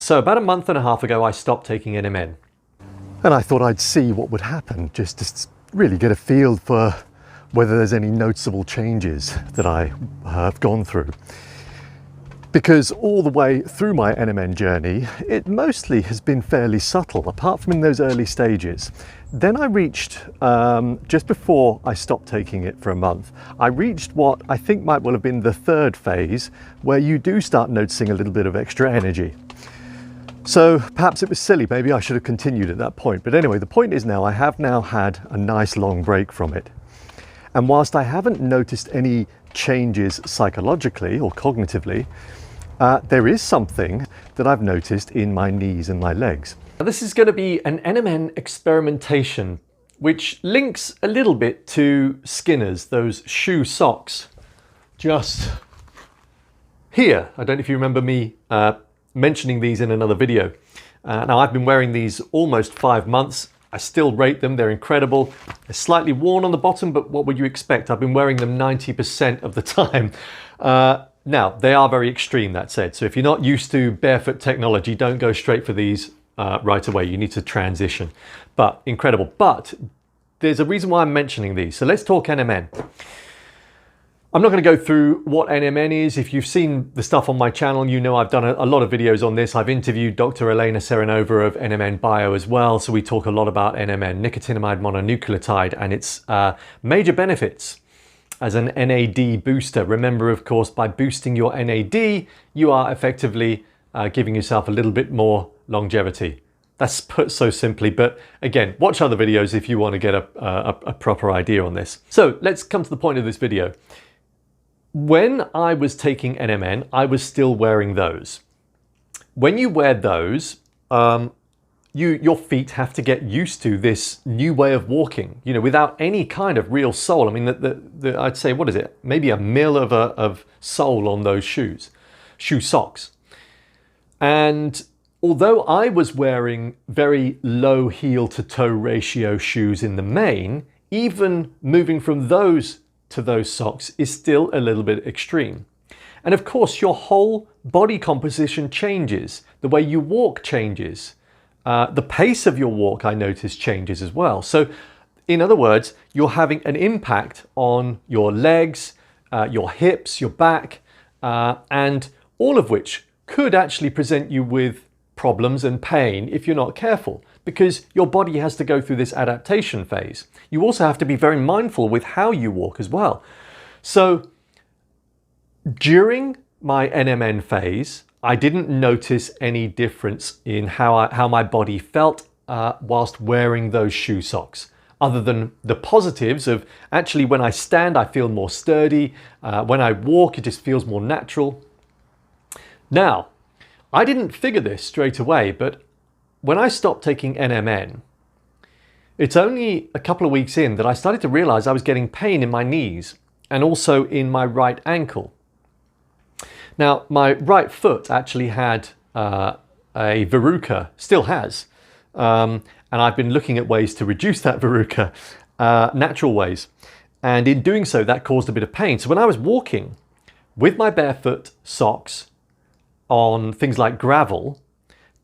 So about a month and a half ago, I stopped taking NMN. And I thought I'd see what would happen, just to really get a feel for whether there's any noticeable changes that I have gone through. Because all the way through my NMN journey, it mostly has been fairly subtle, apart from in those early stages. Then I reached, just before I stopped taking it for a month, I reached what I think might well have been the third phase, where you do start noticing a little bit of extra energy. So perhaps it was silly, maybe I should have continued at that point. But anyway, the point is now I have now had a nice long break from it. And whilst I haven't noticed any changes psychologically or cognitively, there is something that I've noticed in my knees and my legs. Now, this is going to be an NMN experimentation, which links a little bit to Skinner's, those shoe socks, just here. I don't know if you remember me mentioning these in another video. Now, I've been wearing these almost 5 months. I still rate them, they're incredible. They're slightly worn on the bottom, but what would you expect? I've been wearing them 90% of the time. Now, they are very extreme, that said. So if you're not used to barefoot technology, don't go straight for these right away. You need to transition. But incredible. But there's a reason why I'm mentioning these. So let's talk NMN. I'm not going to go through what NMN is. If you've seen the stuff on my channel, you know I've done a lot of videos on this. I've interviewed Dr. Elena Serenova of NMN Bio as well. So we talk a lot about NMN, nicotinamide mononucleotide, and its major benefits as an NAD booster. Remember, of course, by boosting your NAD, you are effectively giving yourself a little bit more longevity. That's put so simply, but again, watch other videos if you want to get a proper idea on this. So let's come to the point of this video. When I was taking NMN, I was still wearing those. When you wear those, your feet have to get used to this new way of walking, you know, without any kind of real sole. I mean, I'd say, what is it? Maybe a mil of sole on those shoe socks. And although I was wearing very low heel to toe ratio shoes in the main, even moving from those to those socks is still a little bit extreme. And of course, your whole body composition changes. The way you walk changes. The pace of your walk, I notice, changes as well. So in other words, you're having an impact on your legs, your hips, your back, and all of which could actually present you with problems and pain if you're not careful, because your body has to go through this adaptation phase. You also have to be very mindful with how you walk as well. So during my NMN phase, I didn't notice any difference in how my body felt whilst wearing those shoe socks, other than the positives of actually when I stand, I feel more sturdy. When I walk, it just feels more natural. Now, I didn't figure this straight away, but when I stopped taking NMN, it's only a couple of weeks in that I started to realize I was getting pain in my knees and also in my right ankle. Now, my right foot actually had a verruca, still has, and I've been looking at ways to reduce that verruca, natural ways. And in doing so, that caused a bit of pain. So when I was walking with my barefoot socks on things like gravel,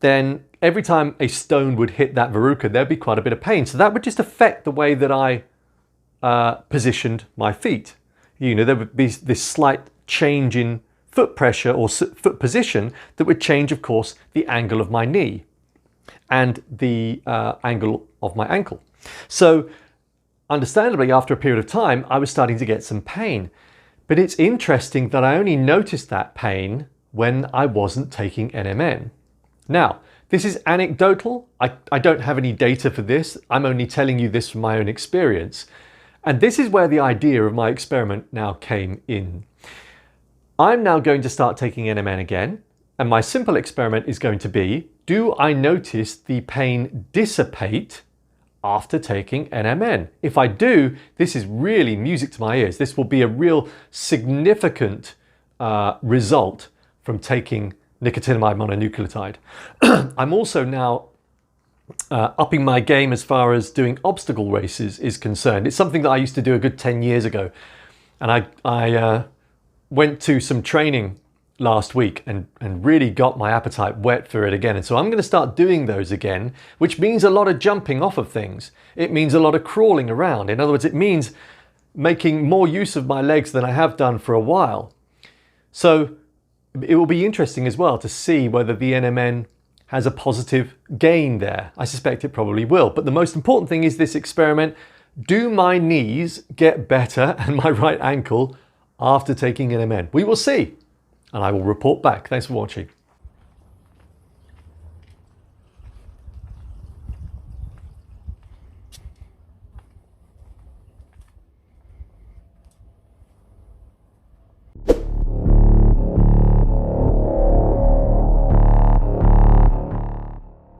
then every time a stone would hit that verruca, there'd be quite a bit of pain. So that would just affect the way that I positioned my feet. You know, there would be this slight change in foot pressure or foot position that would change, of course, the angle of my knee and the angle of my ankle. So understandably, after a period of time, I was starting to get some pain. But it's interesting that I only noticed that pain when I wasn't taking NMN. Now, this is anecdotal. I don't have any data for this. I'm only telling you this from my own experience. And this is where the idea of my experiment now came in. I'm now going to start taking NMN again, and my simple experiment is going to be, do I notice the pain dissipate after taking NMN? If I do, this is really music to my ears. This will be a real significant result from taking nicotinamide mononucleotide. I'm also now upping my game as far as doing obstacle races is concerned. It's something that I used to do a good 10 years ago. And I went to some training last week and really got my appetite whet for it again. And so I'm going to start doing those again, which means a lot of jumping off of things. It means a lot of crawling around. In other words, it means making more use of my legs than I have done for a while. So it will be interesting as well to see whether the NMN has a positive gain there. I suspect it probably will. But the most important thing is this experiment. Do my knees get better and my right ankle after taking NMN? We will see, and I will report back. Thanks for watching.